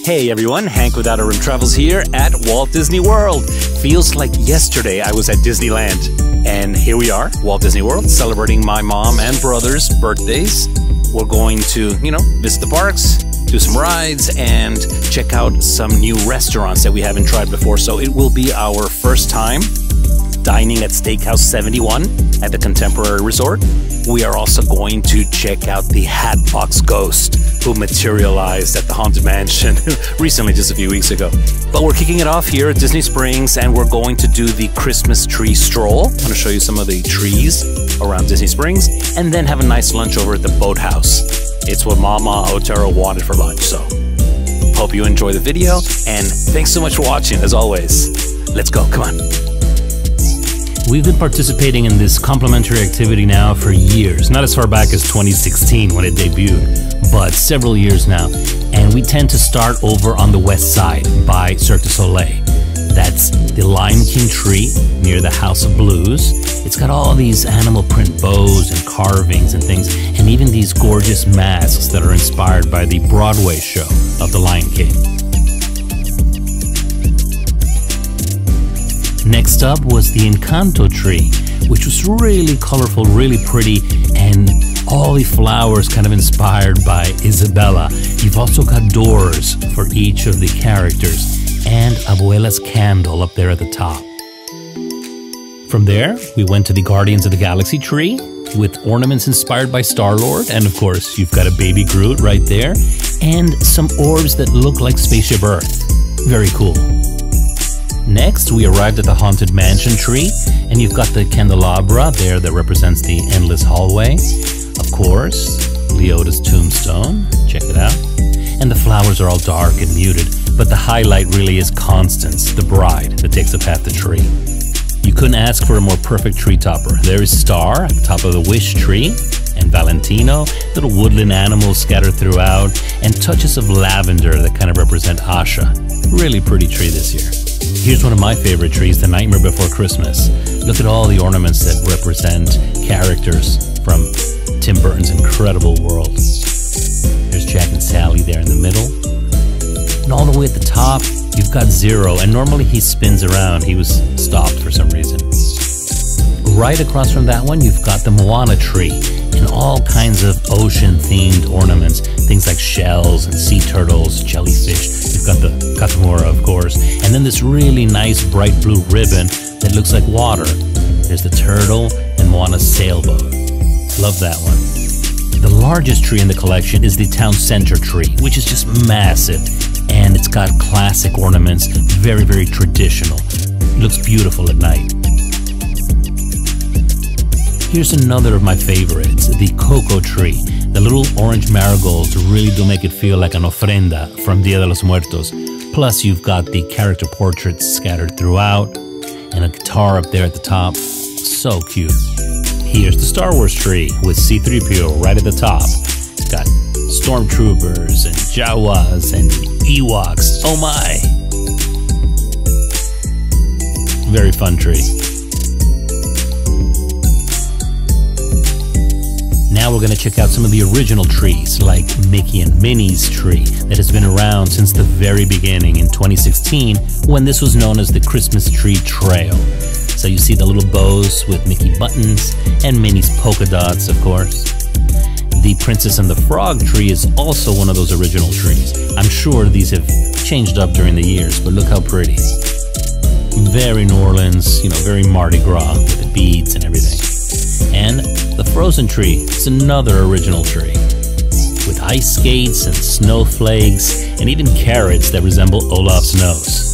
Hey everyone, Hank with Outer Rim Travels here at Walt Disney World. Feels like yesterday I was at Disneyland. And here we are, Walt Disney World, celebrating my mom and brother's birthdays. We're going to, visit the parks, do some rides, and check out some new restaurants that we haven't tried before. So it will be our first time dining at Steakhouse 71 at the Contemporary Resort. We are also going to check out the Hatbox Ghost, who materialized at the Haunted Mansion recently, just a few weeks ago. But we're kicking it off here at Disney Springs, and we're going to do the Christmas Tree Stroll. I'm going to show you some of the trees around Disney Springs, and then have a nice lunch over at the Boathouse. It's what Momma Otero wanted for lunch, so hope you enjoy the video, and thanks so much for watching, as always. Let's go, come on. We've been participating in this complimentary activity now for years, not as far back as 2016 when it debuted, but several years now. And we tend to start over on the west side by Cirque du Soleil. That's the Lion King tree near the House of Blues. It's got all these animal print bows and carvings and things, and even these gorgeous masks that are inspired by the Broadway show of the Lion King. Next up was the Encanto Tree, which was really colorful, really pretty, and all the flowers kind of inspired by Isabella. You've also got doors for each of the characters, and Abuela's candle up there at the top. From there, we went to the Guardians of the Galaxy tree, with ornaments inspired by Star-Lord, and of course, you've got a baby Groot right there, and some orbs that look like Spaceship Earth. Very cool. Next, we arrived at the Haunted Mansion tree, and you've got the candelabra there that represents the endless hallway. Of course, Leota's tombstone, check it out. And the flowers are all dark and muted, but the highlight really is Constance, the bride that takes up half the tree. You couldn't ask for a more perfect tree topper. There is Star at the top of the Wish tree, and Valentino, little woodland animals scattered throughout, and touches of lavender that kind of represent Asha. Really pretty tree this year. Here's one of my favorite trees, the Nightmare Before Christmas. Look at all the ornaments that represent characters from Tim Burton's incredible world. There's Jack and Sally there in the middle. And all the way at the top, you've got Zero, and normally he spins around. He was stopped for some reason. Right across from that one, you've got the Moana Tree, and all kinds of ocean-themed ornaments, things like shells and sea turtles, jellyfish. You've got the Katamura, of course, and then this really nice bright blue ribbon that looks like water. There's the turtle and Moana's sailboat. Love that one. The largest tree in the collection is the Town Center tree, which is just massive, and it's got classic ornaments, very, very traditional. It looks beautiful at night. Here's another of my favorites, the Coco Tree. The little orange marigolds really do make it feel like an ofrenda from Dia de los Muertos. Plus, you've got the character portraits scattered throughout, and a guitar up there at the top. So cute. Here's the Star Wars tree with C-3PO right at the top. It's got stormtroopers and Jawas and Ewoks. Oh my! Very fun tree. Now we're going to check out some of the original trees, like Mickey and Minnie's tree that has been around since the very beginning in 2016, when this was known as the Christmas Tree Trail. So you see the little bows with Mickey buttons and Minnie's polka dots, of course. The Princess and the Frog tree is also one of those original trees. I'm sure these have changed up during the years, but look how pretty. Very New Orleans, very Mardi Gras with the beads and everything. And the Frozen tree is another original tree, with ice skates and snowflakes and even carrots that resemble Olaf's nose.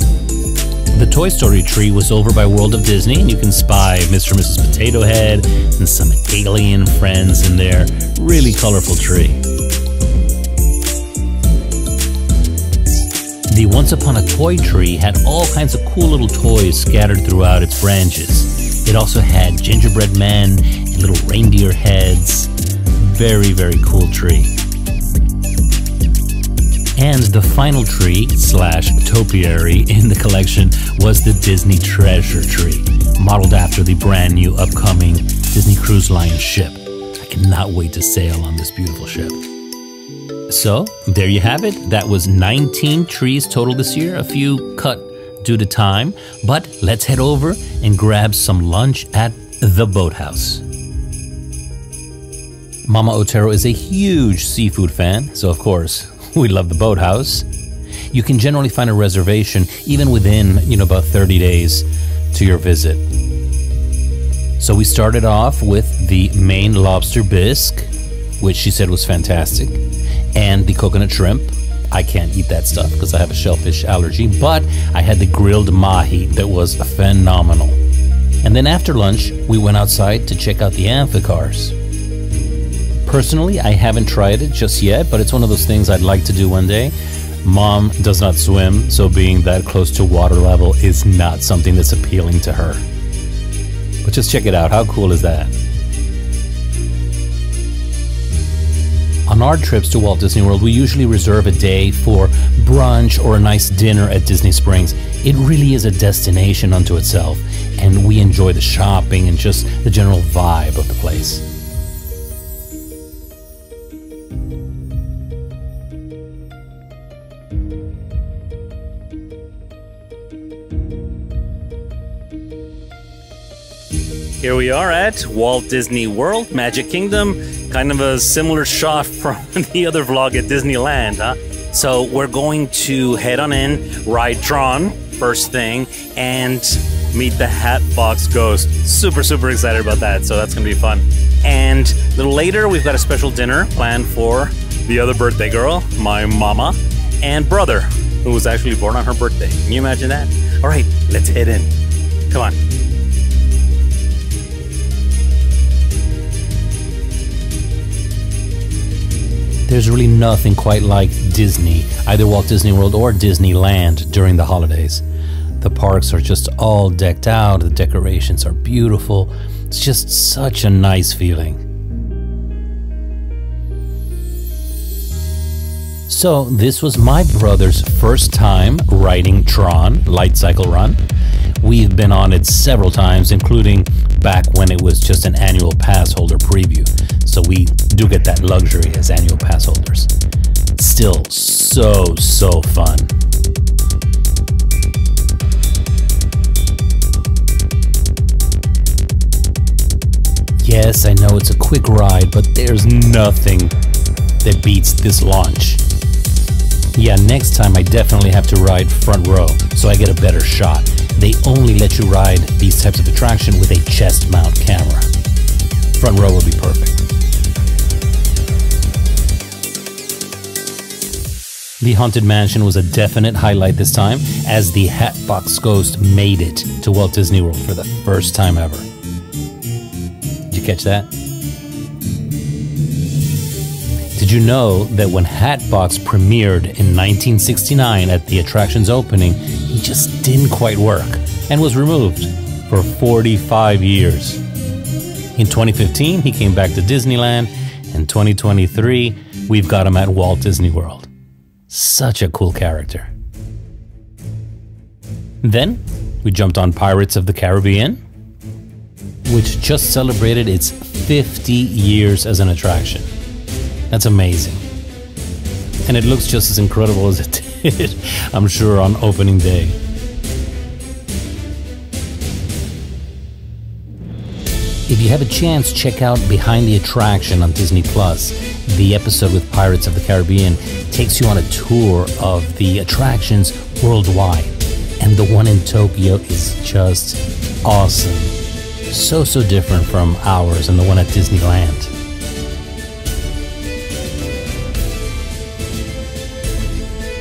The Toy Story tree was over by World of Disney, and you can spy Mr. and Mrs. Potato Head and some alien friends in there. Really colorful tree. The Once Upon a Toy tree had all kinds of cool little toys scattered throughout its branches. It also had gingerbread men and little reindeer heads. Very, very cool tree. And the final tree / topiary in the collection was the Disney Treasure Tree, modeled after the brand new upcoming Disney Cruise Line ship. I cannot wait to sail on this beautiful ship. So, there you have it. That was 19 trees total this year, a few cut due to time. But let's head over and grab some lunch at the Boathouse. Momma Otero is a huge seafood fan, so of course, we love the Boathouse. You can generally find a reservation even within, about 30 days to your visit. So we started off with the Maine lobster bisque, which she said was fantastic, and the coconut shrimp. I can't eat that stuff because I have a shellfish allergy, but I had the grilled mahi that was phenomenal. And then after lunch, we went outside to check out the amphicars. Personally, I haven't tried it just yet, but it's one of those things I'd like to do one day. Mom does not swim, so being that close to water level is not something that's appealing to her. But just check it out. How cool is that? On our trips to Walt Disney World, we usually reserve a day for brunch or a nice dinner at Disney Springs. It really is a destination unto itself, and we enjoy the shopping and just the general vibe of the place. Here we are at Walt Disney World, Magic Kingdom. Kind of a similar shot from the other vlog at Disneyland, huh? So we're going to head on in, ride TRON first thing, and meet the Hatbox Ghost. Super, super excited about that, so that's gonna be fun. And a little later, we've got a special dinner planned for the other birthday girl, my mama, and brother, who was actually born on her birthday. Can you imagine that? All right, let's head in. Come on. There's really nothing quite like Disney, either Walt Disney World or Disneyland during the holidays. The parks are just all decked out, the decorations are beautiful. It's just such a nice feeling. So this was my brother's first time riding TRON Lightcycle Run. We've been on it several times, including back when it was just an annual pass holder preview. So we do get that luxury as annual pass holders. Still so fun. Yes, I know it's a quick ride, but there's nothing that beats this launch. Yeah, next time I definitely have to ride front row so I get a better shot. They only let you ride these types of attraction with a chest mount camera. Front row will be perfect. The Haunted Mansion was a definite highlight this time, as the Hatbox Ghost made it to Walt Disney World for the first time ever. Did you catch that? Did you know that when Hatbox premiered in 1969 at the attraction's opening, he just didn't quite work and was removed for 45 years. In 2015, he came back to Disneyland. In 2023, we've got him at Walt Disney World. Such a cool character. Then, we jumped on Pirates of the Caribbean, which just celebrated its 50 years as an attraction. That's amazing. And it looks just as incredible as it did, I'm sure, on opening day. If you have a chance, check out Behind the Attraction on Disney+. The episode with Pirates of the Caribbean takes you on a tour of the attractions worldwide. And the one in Tokyo is just awesome. So different from ours and the one at Disneyland.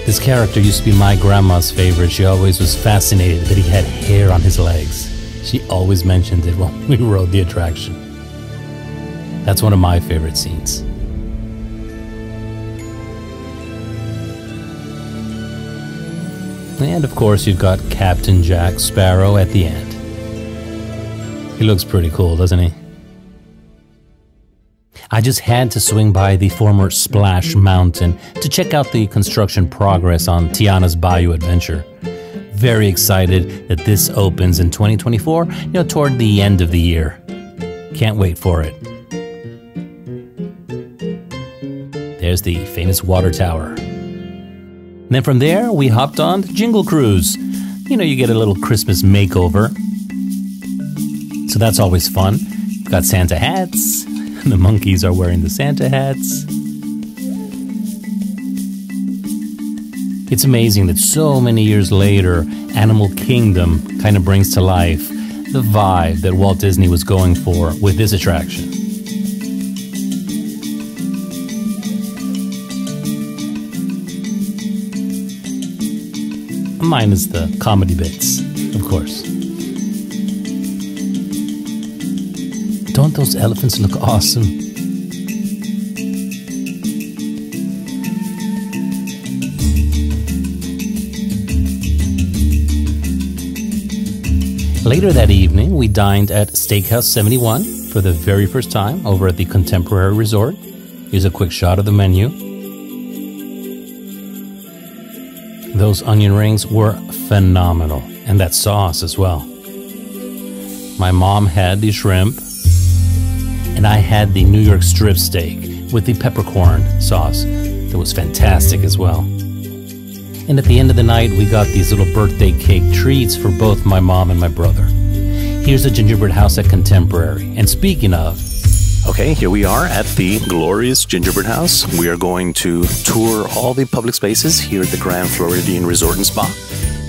This character used to be my grandma's favorite. She always was fascinated that he had hair on his legs. She always mentioned it when we rode the attraction. That's one of my favorite scenes. And of course, you've got Captain Jack Sparrow at the end. He looks pretty cool, doesn't he? I just had to swing by the former Splash Mountain to check out the construction progress on Tiana's Bayou adventure. Very excited that this opens in 2024, toward the end of the year. Can't wait for it. There's the famous water tower. And then from there, we hopped on the Jingle Cruise. You know, you get a little Christmas makeover. So that's always fun. You've got Santa hats. The monkeys are wearing the Santa hats. It's amazing that so many years later, Animal Kingdom kind of brings to life the vibe that Walt Disney was going for with this attraction. Minus the comedy bits, of course. Don't those elephants look awesome? Later that evening, we dined at Steakhouse 71 for the very first time over at the Contemporary Resort. Here's a quick shot of the menu. Those onion rings were phenomenal, and that sauce as well. My mom had the shrimp, and I had the New York strip steak with the peppercorn sauce. That was fantastic as well. And at the end of the night, we got these little birthday cake treats for both my mom and my brother. Here's the gingerbread house at Contemporary. And speaking of... Okay, here we are at the glorious gingerbread house. We are going to tour all the public spaces here at the Grand Floridian Resort and Spa,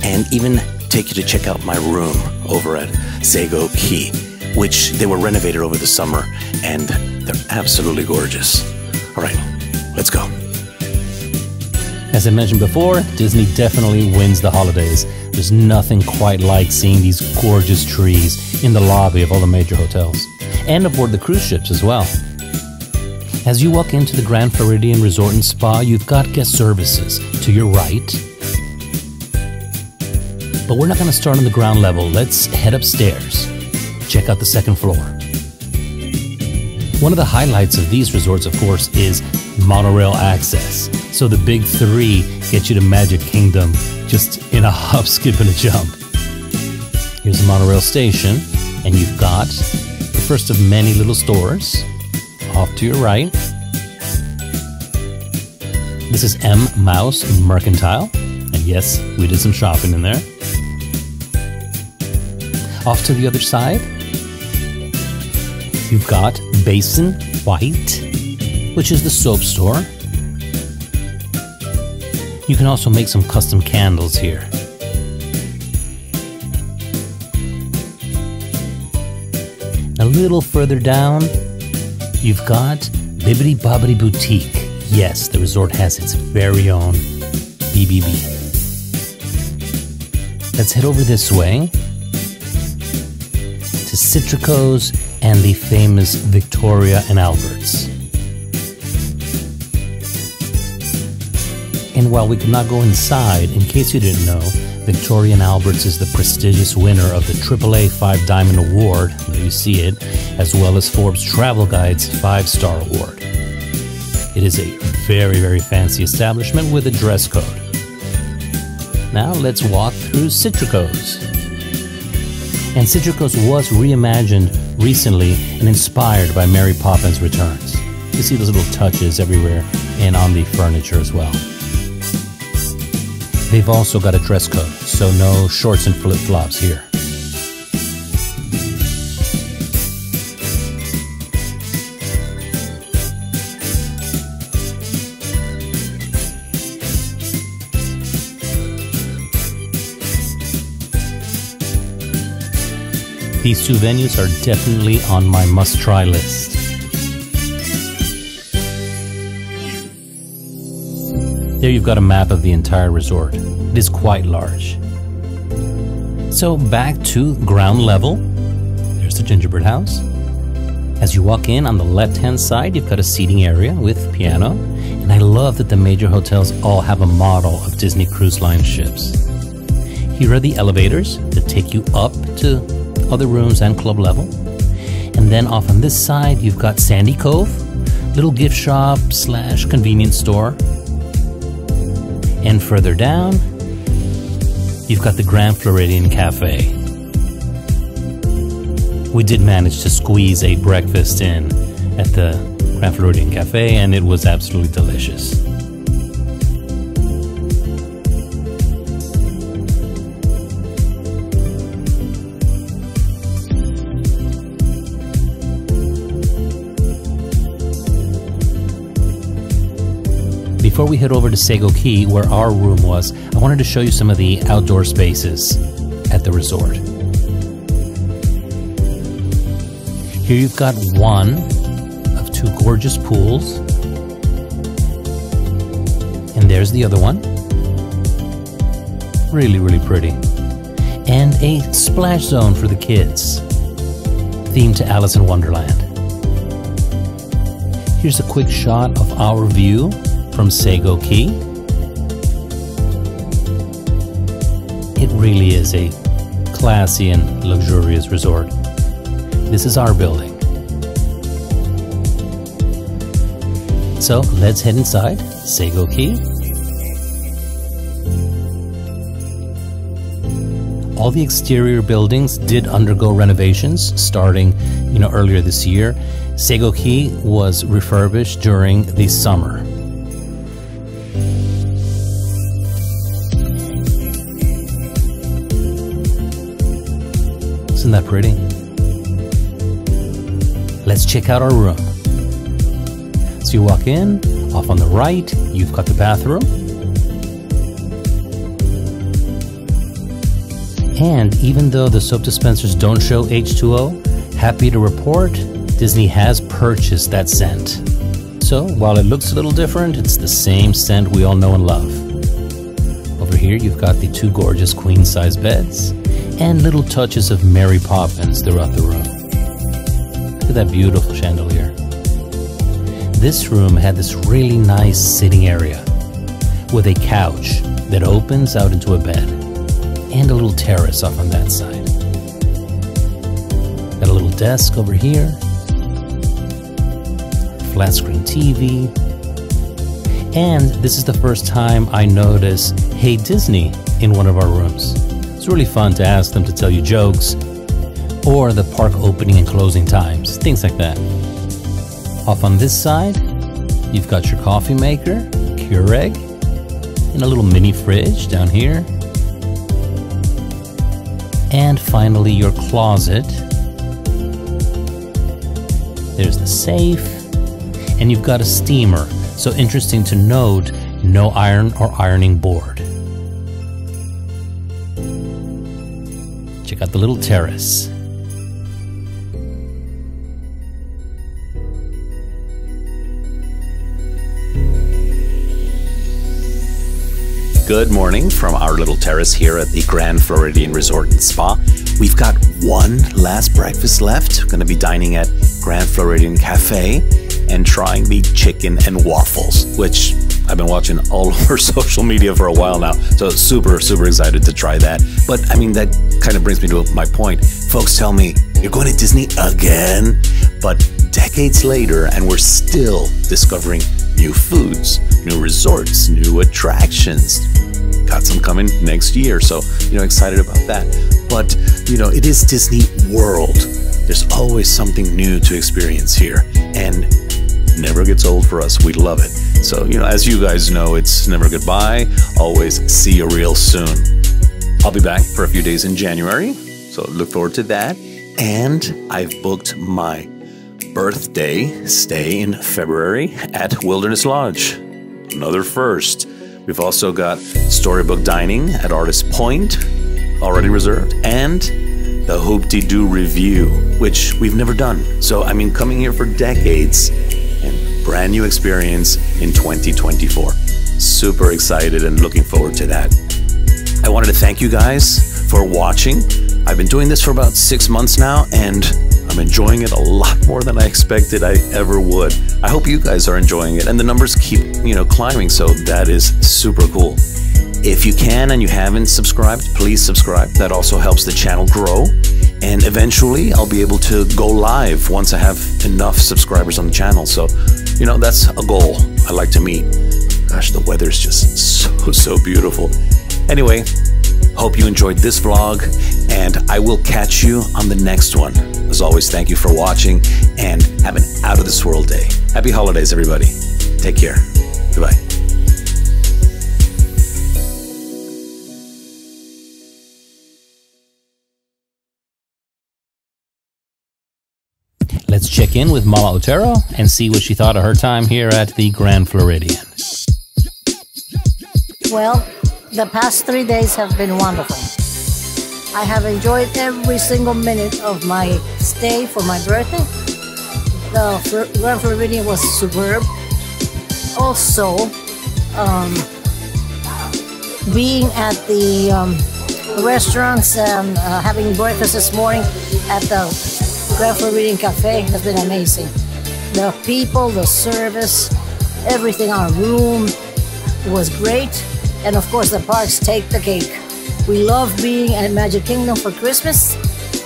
and even take you to check out my room over at Sago Cay, which they were renovated over the summer, and they're absolutely gorgeous. All right, let's go. As I mentioned before, Disney definitely wins the holidays. There's nothing quite like seeing these gorgeous trees in the lobby of all the major hotels, and aboard the cruise ships as well. As you walk into the Grand Floridian Resort and Spa, you've got guest services to your right. But we're not going to start on the ground level. Let's head upstairs. Check out the second floor. One of the highlights of these resorts, of course, is monorail access. So the big three get you to Magic Kingdom just in a hop, skip, and a jump. Here's the monorail station, and you've got the first of many little stores off to your right. This is M. Mouse Mercantile, and yes, we did some shopping in there. Off to the other side, you've got Basin White, which is the soap store. You can also make some custom candles here. A little further down, you've got Bibbidi Bobbidi Boutique. Yes, the resort has its very own BBB. Let's head over this way to Citrico's and the famous Victoria and Albert's. And while we could not go inside, in case you didn't know, Victoria and Albert's is the prestigious winner of the AAA 5 Diamond Award, there you see it, as well as Forbes Travel Guide's 5-Star Award. It is a very, very fancy establishment with a dress code. Now let's walk through Citrico's. And Citrico's was reimagined recently and inspired by Mary Poppins Returns. You see those little touches everywhere and on the furniture as well. They've also got a dress code, so no shorts and flip-flops here. These two venues are definitely on my must-try list. There you've got a map of the entire resort. It is quite large. So back to ground level. There's the gingerbread house. As you walk in, on the left-hand side, you've got a seating area with piano. And I love that the major hotels all have a model of Disney Cruise Line ships. Here are the elevators that take you up to other rooms and club level. And then off on this side, you've got Sandy Cove, little gift shop / convenience store. And further down, you've got the Grand Floridian Cafe. We did manage to squeeze a breakfast in at the Grand Floridian Cafe, and it was absolutely delicious. Before we head over to Sago Cay, where our room was, I wanted to show you some of the outdoor spaces at the resort. Here you've got one of two gorgeous pools. And there's the other one. Really, really pretty. And a splash zone for the kids, themed to Alice in Wonderland. Here's a quick shot of our view from Sago Cay. It really is a classy and luxurious resort. This is our building. So let's head inside Sago Cay. All the exterior buildings did undergo renovations starting, earlier this year. Sago Cay was refurbished during the summer. Isn't that pretty? Let's check out our room. So you walk in, off on the right, you've got the bathroom. And even though the soap dispensers don't show H2O, happy to report, Disney has purchased that scent. So while it looks a little different, it's the same scent we all know and love. Over here you've got the two gorgeous queen-size beds and little touches of Mary Poppins throughout the room. Look at that beautiful chandelier. This room had this really nice sitting area with a couch that opens out into a bed and a little terrace off on that side. Got a little desk over here, flat screen TV, and this is the first time I noticed Hey Disney in one of our rooms. It's really fun to ask them to tell you jokes or the park opening and closing times, things like that. Off on this side, you've got your coffee maker, Keurig, and a little mini fridge down here. And finally, your closet. There's the safe, and you've got a steamer. So interesting to note, no iron or ironing board. Check out the little terrace. Good morning from our little terrace here at the Grand Floridian Resort and Spa. We've got one last breakfast left. We're going to be dining at Grand Floridian Cafe and trying the chicken and waffles, which I've been watching all over social media for a while now. So super excited to try that. But I mean, that kind of brings me to my point. Folks tell me, you're going to Disney again? But decades later, and we're still discovering new foods, new resorts, new attractions. Got some coming next year, so excited about that. But it is Disney World. There's always something new to experience here, and never gets old for us. We love it. So as you guys know, it's never goodbye. Always see you real soon. I'll be back for a few days in January, so look forward to that. And I've booked my birthday stay in February at Wilderness Lodge. Another first. We've also got storybook dining at Artist Point, already reserved, and the Hoop-de-Doo Review, which we've never done. So, I mean, coming here for decades and brand new experience in 2024. Super excited and looking forward to that. I wanted to thank you guys for watching. I've been doing this for about 6 months now, and I'm enjoying it a lot more than I expected I ever would. I hope you guys are enjoying it, and the numbers keep, climbing, so that is super cool. If you can and you haven't subscribed, please subscribe. That also helps the channel grow, and eventually I'll be able to go live once I have enough subscribers on the channel. So, that's a goal I like to meet. Gosh, the weather's just so beautiful. Anyway, Hope you enjoyed this vlog, and I will catch you on the next one. As always, thank you for watching, and have an out-of-this-world day. Happy holidays, everybody. Take care. Goodbye. Let's check in with Momma Otero and see what she thought of her time here at the Grand Floridian. Well, the past 3 days have been wonderful. I have enjoyed every single minute of my stay for my birthday. The Grand Floridian was superb. Also, being at the restaurants and having breakfast this morning at the Grand Floridian Cafe has been amazing. The people, the service, everything, our room was great. And of course, the parks take the cake. We love being at Magic Kingdom for Christmas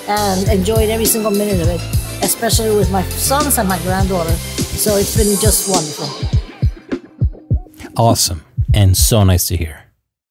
and enjoyed every single minute of it, especially with my sons and my granddaughter. So it's been just wonderful. Awesome, and so nice to hear.